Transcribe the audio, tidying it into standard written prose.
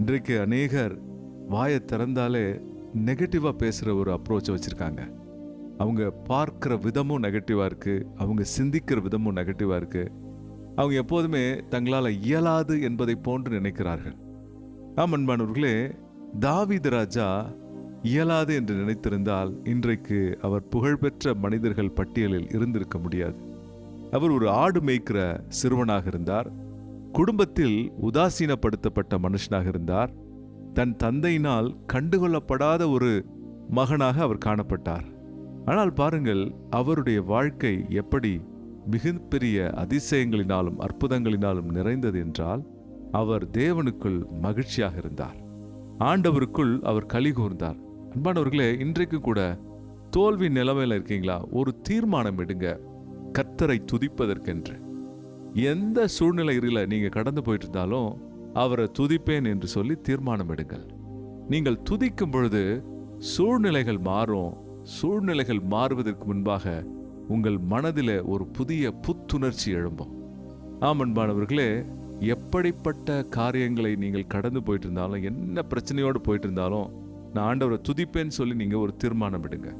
இன்றைக்கு அநேகர் வாயை திறந்தாலே நெகட்டிவா பேசுற ஒரு அப்ரோச்சை வச்சிருக்காங்க. அவங்க பார்க்கிற விதமும் நெகட்டிவா இருக்கு, அவங்க சிந்திக்கிற விதமும் நெகட்டிவா இருக்கு. அவங்க எப்போதுமே தங்களால் இயலாது என்பதை போன்று நினைக்கிறார்கள். அன்பானவர்களே, தாவீது ராஜா இயலாது என்று நினைத்திருந்தால் இன்றைக்கு அவர் புகழ்பெற்ற மனிதர்கள் பட்டியலில் இருந்திருக்க முடியாது. அவர் ஒரு ஆடு மேய்க்கிற சிறுவனாக இருந்தார். குடும்பத்தில் உதாசீனப்படுத்தப்பட்ட மனுஷனாக இருந்தார். தன் தந்தையினால் கண்டுகொள்ளப்படாத ஒரு மகனாக அவர் காணப்பட்டார். ஆனால் பாருங்கள், அவருடைய வாழ்க்கை எப்படி மிகப்பெரிய அதிசயங்களினாலும் அற்புதங்களினாலும் நிறைந்தது என்றால், அவர் தேவனுக்குள் மகிழ்ச்சியாக இருந்தார். ஆண்டவருக்குள் அவர் களி கூர்ந்தார். அன்பானவர்களே, இன்றைக்கு கூட தோல்வி நிலைமையில இருக்கீங்களா? ஒரு தீர்மானம் எடுங்க, கர்த்தரை துதிப்பதற்கென்று. எந்த சூழ்நிலையில நீங்க கடந்து போயிட்டு இருந்தாலும் அவரை துதிப்பேன் என்று சொல்லி தீர்மானம் எடுங்கள். நீங்கள் துதிக்கும் பொழுது சூழ்நிலைகள் மாறும். சூழ்நிலைகள் மாறுவதற்கு முன்பாக உங்கள் மனதில் ஒரு புதிய புத்துணர்ச்சி எழும்பும். அன்பானவர்களே, எப்படிப்பட்ட காரியங்களை நீங்கள் கடந்து போயிட்டு இருந்தாலும், என்ன பிரச்சனையோடு போயிட்டு இருந்தாலும், நான் ஆண்டவரை துதிப்பேன்னு சொல்லி நீங்க ஒரு தீர்மானம் எடுங்க.